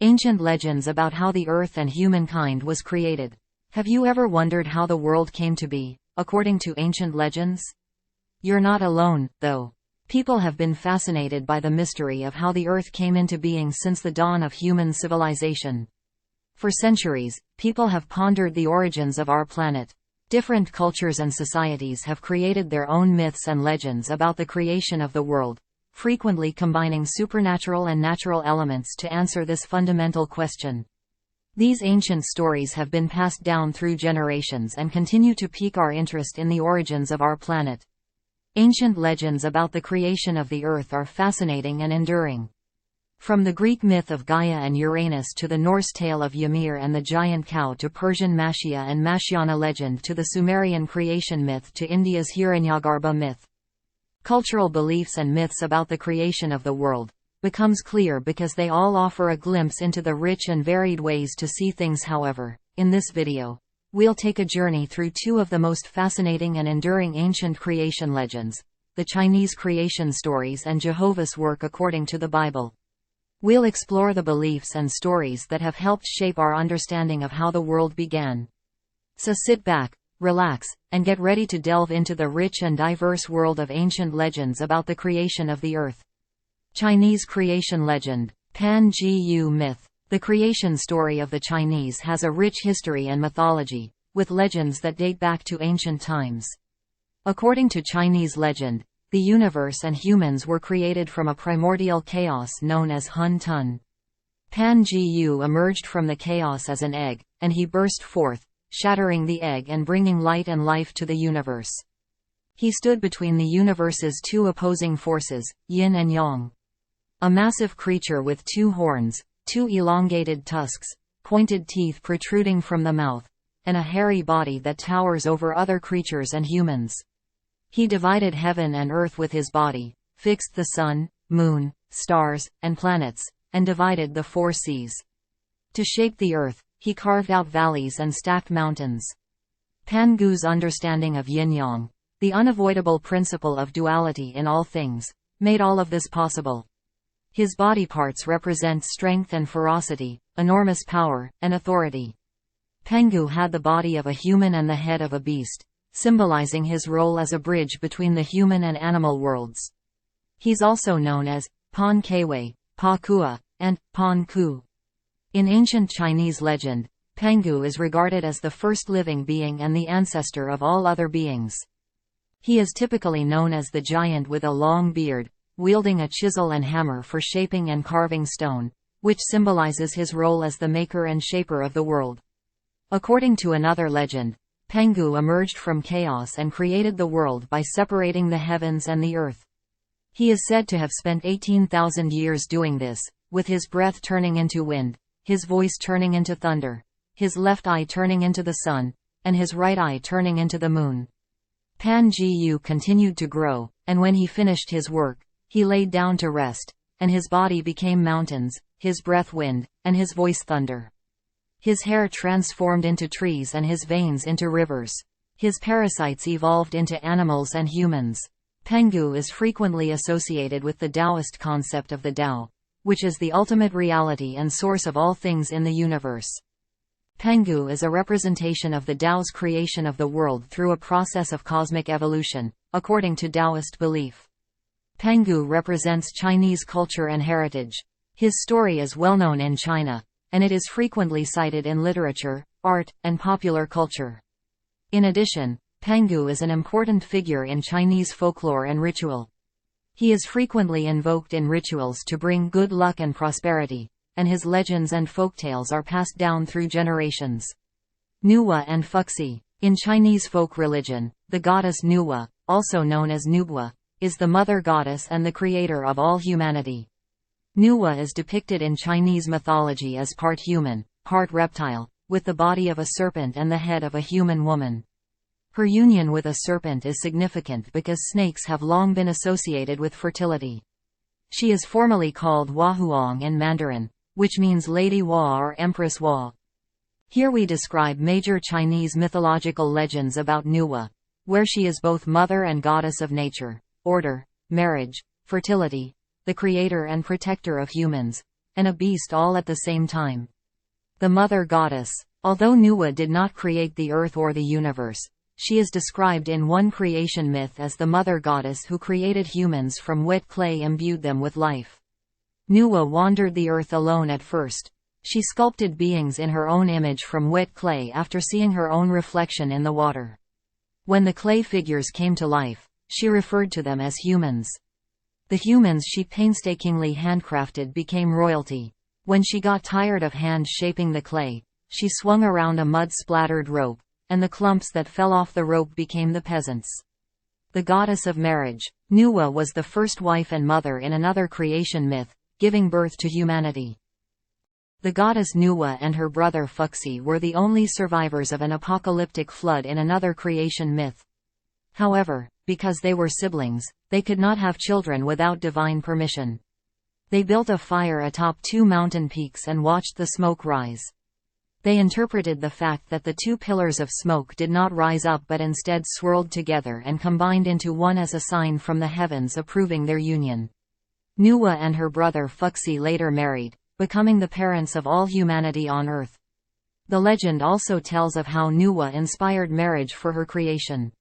Ancient legends about how the earth and humankind was created. Have you ever wondered how the world came to be, according to ancient legends? You're not alone, though. People have been fascinated by the mystery of how the earth came into being since the dawn of human civilization. For centuries, people have pondered the origins of our planet. Different cultures and societies have created their own myths and legends about the creation of the world, frequently combining supernatural and natural elements to answer this fundamental question. These ancient stories have been passed down through generations and continue to pique our interest in the origins of our planet. Ancient legends about the creation of the earth are fascinating and enduring. From the Greek myth of Gaia and Uranus to the Norse tale of Ymir and the giant cow to Persian Mashia and Mashiana legend to the Sumerian creation myth to India's Hiranyagarbha myth. Cultural beliefs and myths about the creation of the world becomes clear because they all offer a glimpse into the rich and varied ways to see things. However, in this video, we'll take a journey through two of the most fascinating and enduring ancient creation legends, the Chinese creation stories and Jehovah's work according to the Bible. We'll explore the beliefs and stories that have helped shape our understanding of how the world began. So sit back, relax, and get ready to delve into the rich and diverse world of ancient legends about the creation of the earth. Chinese creation legend. Pan-Gu myth. The creation story of the Chinese has a rich history and mythology, with legends that date back to ancient times. According to Chinese legend, the universe and humans were created from a primordial chaos known as Hun Tun. Pan-Gu emerged from the chaos as an egg, and he burst forth, shattering the egg and bringing light and life to the universe. He stood between the universe's two opposing forces, yin and yang. A massive creature with two horns, two elongated tusks, pointed teeth protruding from the mouth, and a hairy body that towers over other creatures and humans. He divided heaven and earth with his body, fixed the sun, moon, stars, and planets, and divided the four seas. To shape the earth, he carved out valleys and stacked mountains. Pan-Gu's understanding of yin-yang, the unavoidable principle of duality in all things, made all of this possible. His body parts represent strength and ferocity, enormous power, and authority. Pan-Gu had the body of a human and the head of a beast, symbolizing his role as a bridge between the human and animal worlds. He's also known as Pan Kwei, Pa Kua, and Pan Ku. In ancient Chinese legend, Pan-Gu is regarded as the first living being and the ancestor of all other beings. He is typically known as the giant with a long beard, wielding a chisel and hammer for shaping and carving stone, which symbolizes his role as the maker and shaper of the world. According to another legend, Pan-Gu emerged from chaos and created the world by separating the heavens and the earth. He is said to have spent 18,000 years doing this, with his breath turning into wind, his voice turning into thunder, his left eye turning into the sun, and his right eye turning into the moon. Pan-Gu continued to grow, and when he finished his work, he laid down to rest, and his body became mountains, his breath wind, and his voice thunder. His hair transformed into trees and his veins into rivers. His parasites evolved into animals and humans. Pan-Gu is frequently associated with the Taoist concept of the Tao, which is the ultimate reality and source of all things in the universe. Pan-Gu is a representation of the Tao's creation of the world through a process of cosmic evolution, according to Taoist belief. Pan-Gu represents Chinese culture and heritage. His story is well known in China, and it is frequently cited in literature, art, and popular culture. In addition, Pan-Gu is an important figure in Chinese folklore and ritual. He is frequently invoked in rituals to bring good luck and prosperity, and his legends and folktales are passed down through generations. Nuwa and Fuxi. In Chinese folk religion, the goddess Nuwa, also known as Nubwa, is the mother goddess and the creator of all humanity. Nuwa is depicted in Chinese mythology as part human, part reptile, with the body of a serpent and the head of a human woman. Her union with a serpent is significant because snakes have long been associated with fertility. She is formally called Huahuang in Mandarin, which means Lady Hua or Empress Hua. Here we describe major Chinese mythological legends about Nuwa, where she is both mother and goddess of nature, order, marriage, fertility, the creator and protector of humans, and a beast all at the same time. The Mother Goddess. Although Nuwa did not create the earth or the universe, she is described in one creation myth as the Mother Goddess who created humans from wet clay and imbued them with life. Nuwa wandered the earth alone at first. She sculpted beings in her own image from wet clay after seeing her own reflection in the water. When the clay figures came to life, she referred to them as humans. The humans she painstakingly handcrafted became royalty. When she got tired of hand-shaping the clay, she swung around a mud-splattered rope, and the clumps that fell off the rope became the peasants. The goddess of marriage. Nuwa was the first wife and mother in another creation myth, giving birth to humanity. The goddess Nuwa and her brother Fuxi were the only survivors of an apocalyptic flood in another creation myth. However, because they were siblings, they could not have children without divine permission. They built a fire atop two mountain peaks and watched the smoke rise. They interpreted the fact that the two pillars of smoke did not rise up but instead swirled together and combined into one as a sign from the heavens approving their union. Nuwa and her brother Fuxi later married, becoming the parents of all humanity on Earth. The legend also tells of how Nuwa inspired marriage for her creation.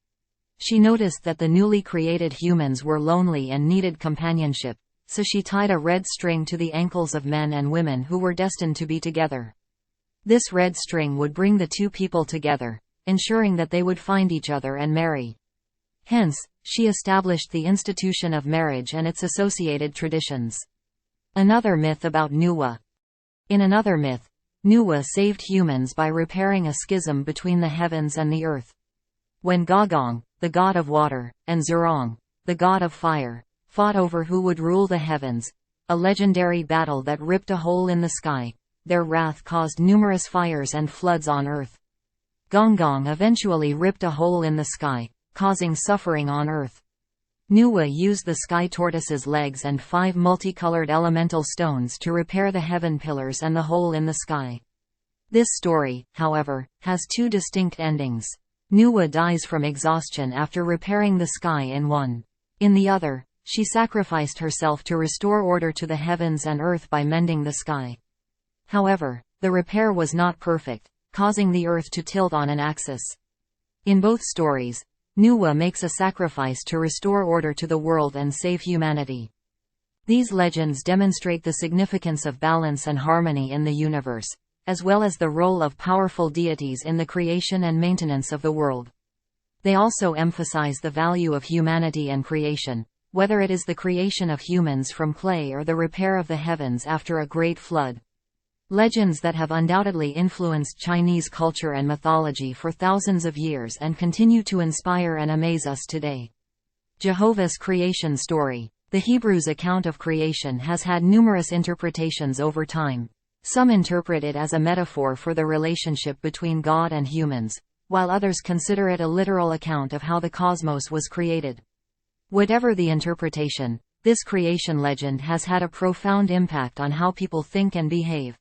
She noticed that the newly created humans were lonely and needed companionship, so she tied a red string to the ankles of men and women who were destined to be together. This red string would bring the two people together, ensuring that they would find each other and marry. Hence, she established the institution of marriage and its associated traditions. Another myth about Nuwa. In another myth, Nuwa saved humans by repairing a schism between the heavens and the earth. When Gogong, the god of water, and Zerong, the god of fire, fought over who would rule the heavens, a legendary battle that ripped a hole in the sky, their wrath caused numerous fires and floods on Earth. Gongong eventually ripped a hole in the sky, causing suffering on Earth. Nuwa used the sky tortoise's legs and 5 multicolored elemental stones to repair the heaven pillars and the hole in the sky. This story, however, has 2 distinct endings. Nuwa dies from exhaustion after repairing the sky in one. In the other, she sacrificed herself to restore order to the heavens and earth by mending the sky. However, the repair was not perfect, causing the earth to tilt on an axis. In both stories, Nuwa makes a sacrifice to restore order to the world and save humanity. These legends demonstrate the significance of balance and harmony in the universe, as well as the role of powerful deities in the creation and maintenance of the world. They also emphasize the value of humanity and creation, whether it is the creation of humans from clay or the repair of the heavens after a great flood. Legends that have undoubtedly influenced Chinese culture and mythology for thousands of years and continue to inspire and amaze us today. Jehovah's creation story. The Hebrews' account of creation has had numerous interpretations over time. Some interpret it as a metaphor for the relationship between God and humans, while others consider it a literal account of how the cosmos was created. Whatever the interpretation, this creation legend has had a profound impact on how people think and behave.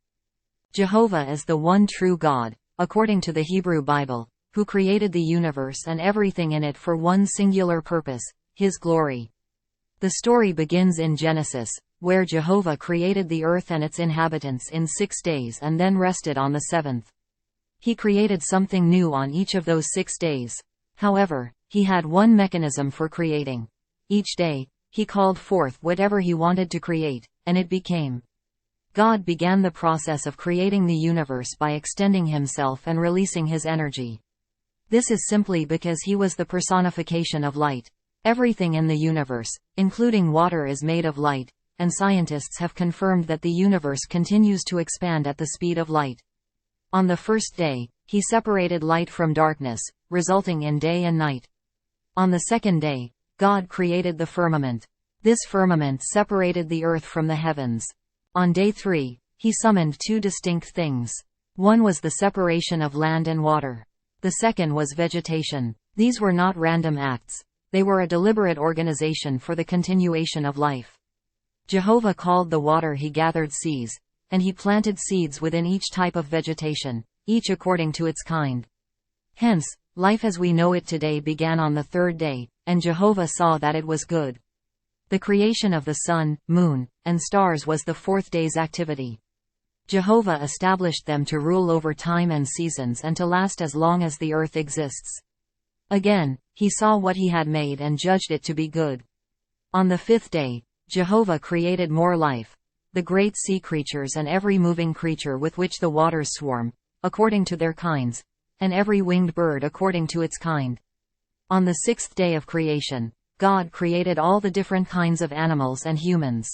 Jehovah is the one true God, according to the Hebrew Bible, who created the universe and everything in it for one singular purpose, His glory. The story begins in Genesis, where Jehovah created the earth and its inhabitants in 6 days and then rested on the 7th. He created something new on each of those 6 days. However, He had one mechanism for creating. Each day, He called forth whatever He wanted to create, and it became. God began the process of creating the universe by extending Himself and releasing His energy. This is simply because He was the personification of light. Everything in the universe, including water, is made of light, and scientists have confirmed that the universe continues to expand at the speed of light. On the first day, He separated light from darkness, resulting in day and night. On the second day, God created the firmament. This firmament separated the earth from the heavens. On day 3, He summoned 2 distinct things. One was the separation of land and water. The second was vegetation. These were not random acts. They were a deliberate organization for the continuation of life. Jehovah called the water He gathered seas, and He planted seeds within each type of vegetation, each according to its kind. Hence, life as we know it today began on the 3rd day, and Jehovah saw that it was good. The creation of the sun, moon, and stars was the fourth day's activity. Jehovah established them to rule over time and seasons and to last as long as the earth exists. Again, he saw what he had made and judged it to be good. On the fifth day, Jehovah created more life, the great sea creatures and every moving creature with which the waters swarm, according to their kinds, and every winged bird according to its kind. On the sixth day of creation, God created all the different kinds of animals and humans.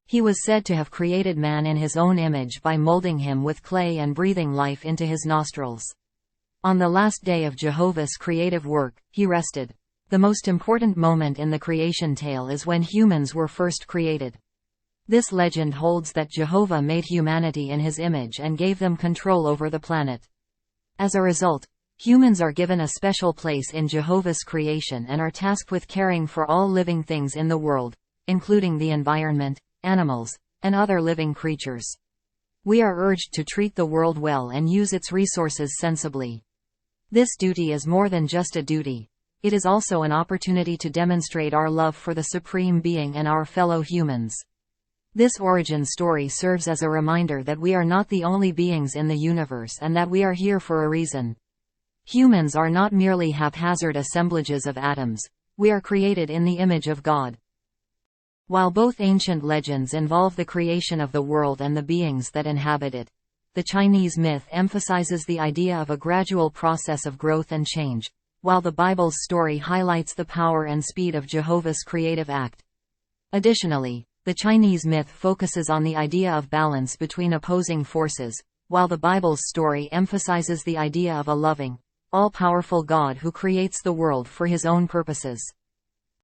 He was said to have created man in his own image by molding him with clay and breathing life into his nostrils. On the last day of Jehovah's creative work, he rested. The most important moment in the creation tale is when humans were first created. This legend holds that Jehovah made humanity in his image and gave them control over the planet. As a result, humans are given a special place in Jehovah's creation and are tasked with caring for all living things in the world, including the environment, animals, and other living creatures. We are urged to treat the world well and use its resources sensibly. This duty is more than just a duty. It is also an opportunity to demonstrate our love for the Supreme Being and our fellow humans. This origin story serves as a reminder that we are not the only beings in the universe and that we are here for a reason. Humans are not merely haphazard assemblages of atoms. We are created in the image of God. While both ancient legends involve the creation of the world and the beings that inhabit it, the Chinese myth emphasizes the idea of a gradual process of growth and change, while the Bible's story highlights the power and speed of Jehovah's creative act. Additionally, the Chinese myth focuses on the idea of balance between opposing forces, while the Bible's story emphasizes the idea of a loving, all-powerful God who creates the world for his own purposes.